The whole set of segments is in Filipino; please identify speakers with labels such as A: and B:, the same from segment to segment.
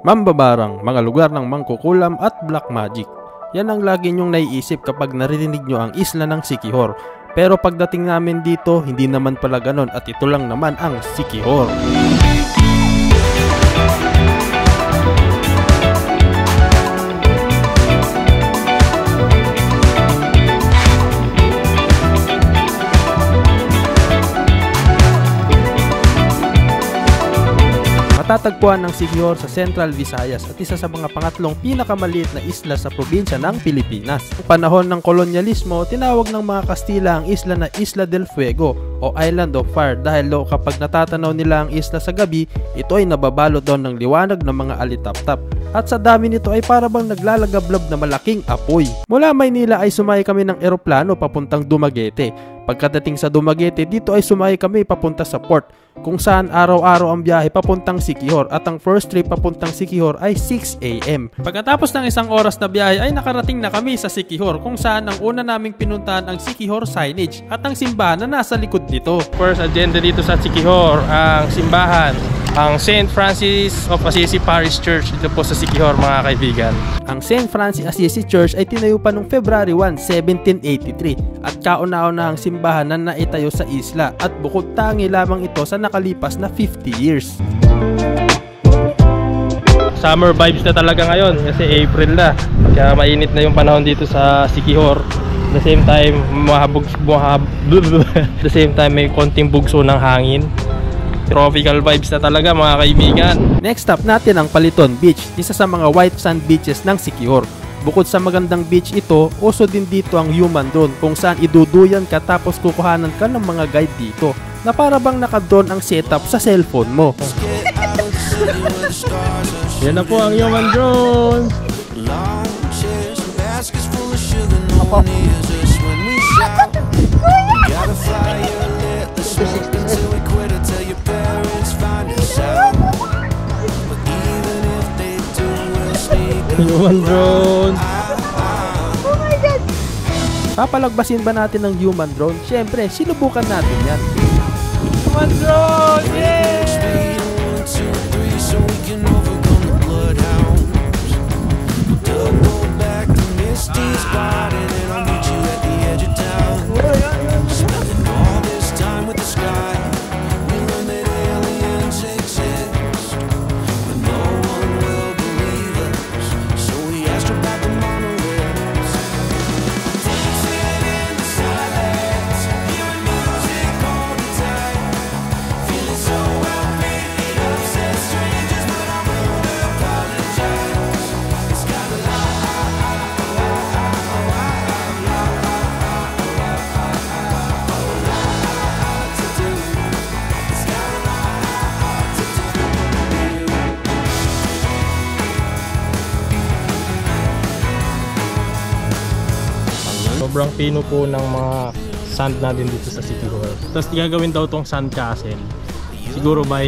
A: Mambabarang, mga lugar ng mangkukulam at black magic. Yan ang lagi nyong naiisip kapag naririnig nyo ang isla ng Siquijor. Pero pagdating namin dito, hindi naman pala ganon at ito lang naman ang Siquijor. Matatagpuan ng Siquijor sa Central Visayas at isa sa mga pangatlong pinakamaliit na isla sa probinsya ng Pilipinas. Sa panahon ng kolonyalismo, tinawag ng mga Kastila ang isla na Isla del Fuego o Island of Fire dahil kapag natatanaw nila ang isla sa gabi, ito ay nababalot daw ng liwanag ng mga alitap-tap. At sa dami nito ay parabang naglalagablob na malaking apoy. Mula Maynila ay sumakay kami ng eroplano papuntang Dumaguete. Pagkadating sa Dumaguete, dito ay sumakay kami papunta sa port, kung saan araw-araw ang biyahe papuntang Siquijor at ang first trip papuntang Siquijor ay 6 AM. Pagkatapos ng isang oras na biyahe ay nakarating na kami sa Siquijor, kung saan ang una naming pinuntahan ang Siquijor signage at ang simbahan na nasa likod nito. First agenda dito sa Siquijor, ang simbahan, ang St. Francis of Assisi Parish Church dito po sa Siquijor, mga kaibigan. Ang St. Francis Assisi Church ay tinayo pa noong February 1, 1783 at kauna-una ang simbahan na naitayo sa isla at bukod tangi lamang ito sa nakalipas na 50 years. Summer vibes na talaga ngayon kasi April na, kaya mainit na yung panahon dito sa Siquijor. At the same time, the same time may konting bugso ng hangin. Tropical vibes na talaga, mga kaibigan. Next stop natin ang Paliton Beach, isa sa mga white sand beaches ng Siquijor. Bukod sa magandang beach ito, uso din dito ang human drone kung saan iduduyan ka tapos kukuhanan ka ng mga guide dito na para bang naka-drone ang setup sa cellphone mo. Yan na po ang human drone. Human drone.
B: Oh my God!
A: Papalagbasin ba natin ng human drone? Siyempre, sinubukan natin yan. Human drone! Yay! Sobrang pino po ng mga sand natin dito sa Siquijor. Tapos gagawin daw tong sand castle siguro by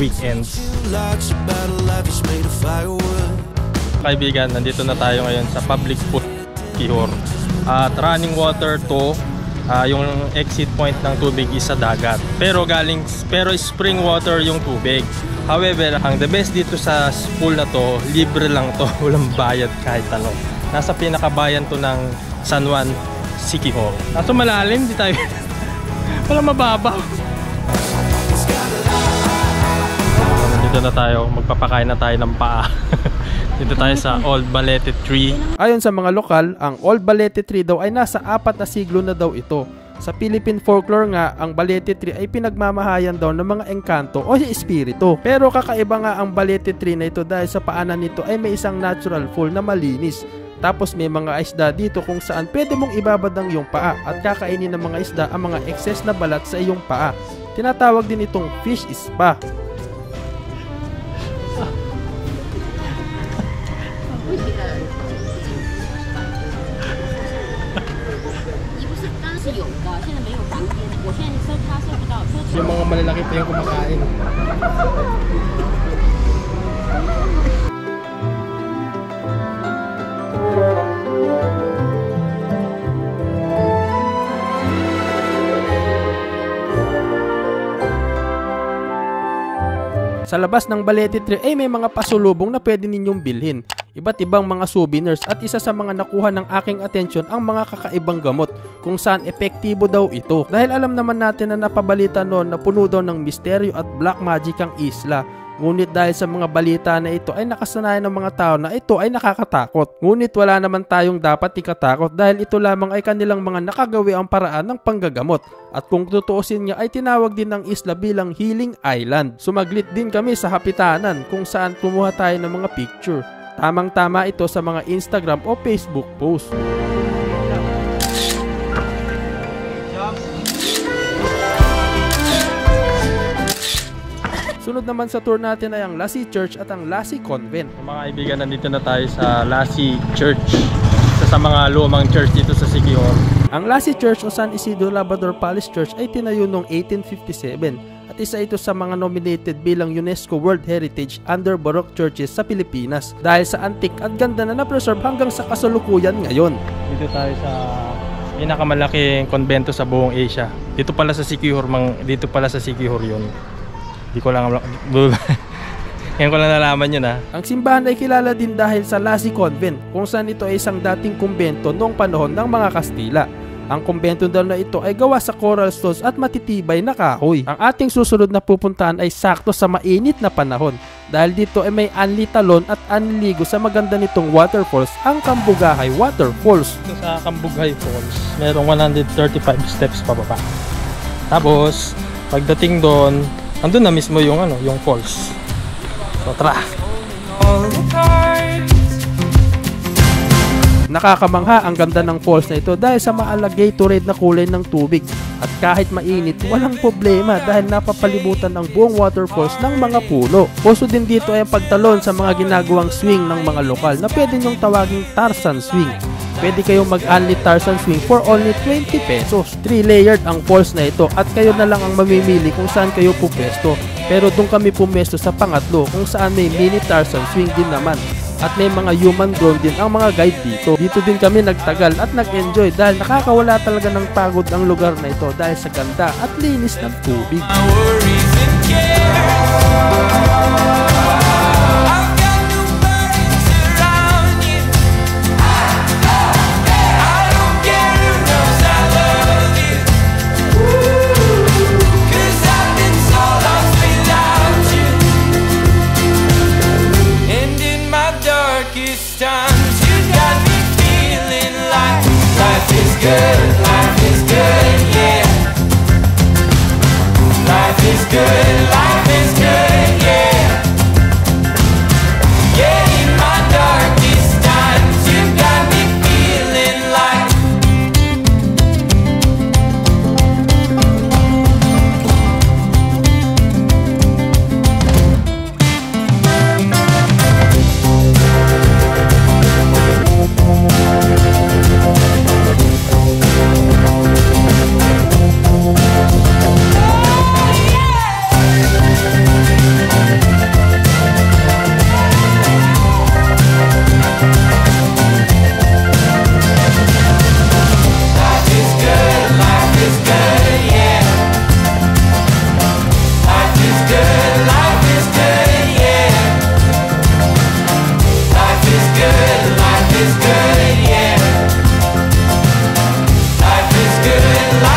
A: weekends. Kaibigan, nandito na tayo ngayon sa public pool Siquijor. At running water to, yung exit point ng tubig is sa dagat. Pero spring water yung tubig. However, ang the best dito sa pool na to, libre lang to, walang bayad kahit ano. Nasa pinakabayan to ng San Juan, Siquijor. Kaso malalim, di tayo walang mababaw. Dito na tayo, magpapakain na tayo ng paa. Dito tayo sa Old Balete Tree. Ayon sa mga lokal, ang Old Balete Tree daw ay nasa 4 na siglo na daw ito. Sa Philippine folklore nga, ang Balete Tree ay pinagmamahayan daw ng mga engkanto o espiritu. Pero kakaiba nga ang Balete Tree na ito dahil sa paanan nito ay may isang natural fall na malinis. Tapos may mga isda dito kung saan pwede mong ibabad ang iyong paa at kakainin ng mga isda ang mga excess na balat sa iyong paa. Tinatawag din itong fish spa. Yung mga malalaki pa yung kumakain. Sa labas ng Balete Tree ay may mga pasulubong na pwede ninyong bilhin. Iba't ibang mga souvenirs at isa sa mga nakuha ng aking atensyon ang mga kakaibang gamot kung saan epektibo daw ito. Dahil alam naman natin na napabalita noon na puno daw ng misteryo at black magic ang isla. Ngunit dahil sa mga balita na ito ay nakasanayan ng mga tao na ito ay nakakatakot. Ngunit wala naman tayong dapat ikatakot dahil ito lamang ay kanilang mga nakagawi ang paraan ng panggagamot. At kung tutuusin niya ay tinawag din ng isla bilang Healing Island. Sumaglit din kami sa hapitanan kung saan kumuha tayo ng mga picture. Tamang-tama ito sa mga Instagram o Facebook post. Sunod naman sa tour natin ay ang Lassie Church at ang Lassie Convent.
C: Mga kaibigan, nandito na tayo sa Lassie Church, isa sa mga lumang church dito sa Siquijor.
A: Ang Lassie Church o San Isidro Labrador Palace Church ay tinayo noong 1857 at isa ito sa mga nominated bilang UNESCO World Heritage under Baroque Churches sa Pilipinas dahil sa antique at ganda na na-preserve hanggang sa kasalukuyan ngayon.
C: Dito tayo sa pinakamalaking konbento sa buong Asia. Dito pala sa Siquijor, yun. Di ko lang ngayon ko lang nalaman yun ha.
A: Ang simbahan ay kilala din dahil sa Lassie Convent kung saan ito ay isang dating kumbento noong panahon ng mga Kastila. Ang kumbento daw na ito ay gawa sa coral stones at matitibay na kahoy. Ang ating susunod na pupuntahan ay sakto sa mainit na panahon dahil dito ay may anli talon at anligo sa maganda nitong waterfalls, ang Cambugahay Waterfalls.
C: Dito sa Cambugahay Falls, merong 135 steps pababa. Tapos pagdating doon, andun na mismo yung yung falls. So tara.
A: Nakakamangha ang ganda ng falls na ito dahil sa maalligatorade na kulay ng tubig. At kahit mainit, walang problema dahil napapalibutan ang buong waterfalls ng mga puno. Puso din dito ay ang pagtalon sa mga ginagawang swing ng mga lokal na pwede nyong tawaging Tarzan swing. Pwede kayong mag-unli Tarzan swing for only 20 pesos. 3-layered ang falls na ito at kayo na lang ang mamimili kung saan kayo pupwesto. Pero doon kami pumwesto sa pangatlo kung saan may mini Tarzan swing din naman. At may mga human grown din ang mga guide dito. Dito din kami nagtagal at nag-enjoy dahil nakakawala talaga ng pagod ang lugar na ito dahil sa ganda at linis ng tubig.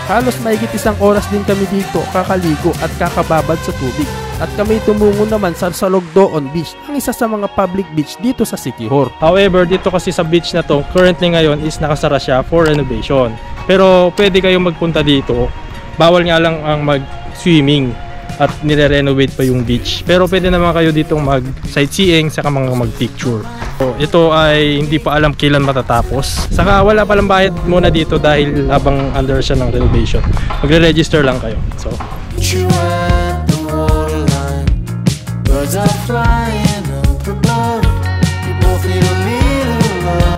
A: Halos mahigit isang oras din kami dito kakaligo at kakababad sa tubig. At kami tumungo naman sa Salogdoon Beach, ang isa sa mga public beach dito sa Siquijor.
C: However, dito kasi sa beach na to, currently ngayon is nakasara siya for renovation. Pero pwede kayong magpunta dito. Bawal nga lang ang mag-swimming at nire-renovate pa yung beach. Pero pwede naman kayo ditong mag-sightseeing saka mga mag-picture. So, ito ay hindi pa alam kailan matatapos. Saka wala palang bayad muna dito dahil habang under siya ng renovation. Magre-register lang kayo. So,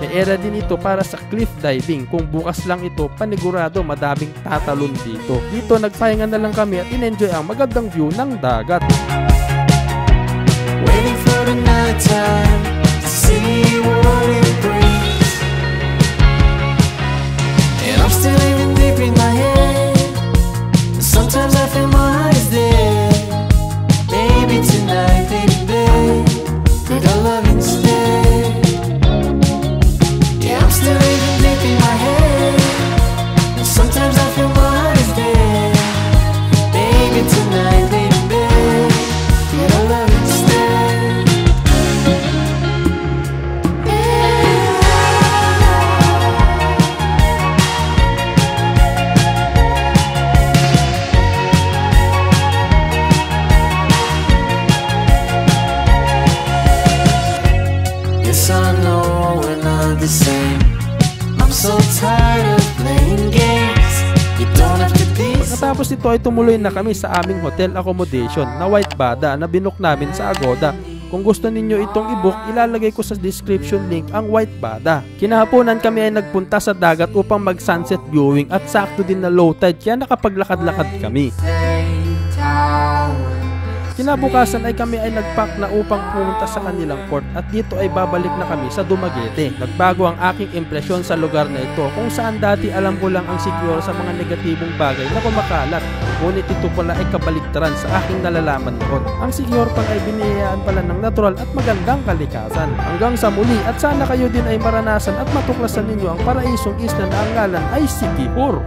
A: may era din ito para sa cliff diving. Kung bukas lang ito, panigurado madaming tatalon dito. Dito nagpahinga na lang kami at in-enjoy ang magandang view ng dagat. Waiting for the night time to see what it brings. And I'm still living deep in my head. Sometimes I feel my eyes there. Maybe tonight Pagkatapos nito ay tumuloy na kami sa aming hotel accommodation na White Bada na binook namin sa Agoda. Kung gusto ninyo itong i-book, ilalagay ko sa description link ang White Bada. Kinahaponan kami ay nagpunta sa dagat upang mag-sunset viewing at sakto din na low tide kaya nakapaglakad-lakad kami. Kinabukasan ay kami ay nagpack na upang pumunta sa kanilang port at dito ay babalik na kami sa Dumaguete. Nagbago ang aking impresyon sa lugar na ito kung saan dati alam ko lang ang Siquijor sa mga negatibong bagay na kumakalat. Ngunit ito pala ay kabaligtaran sa aking nalalaman noon. Ang Siquijor pala ay biniyayaan pala ng natural at magandang kalikasan. Hanggang sa muli at sana kayo din ay maranasan at matuklasan ninyo ang paraisong isla na ang ngalan ay Siquijor.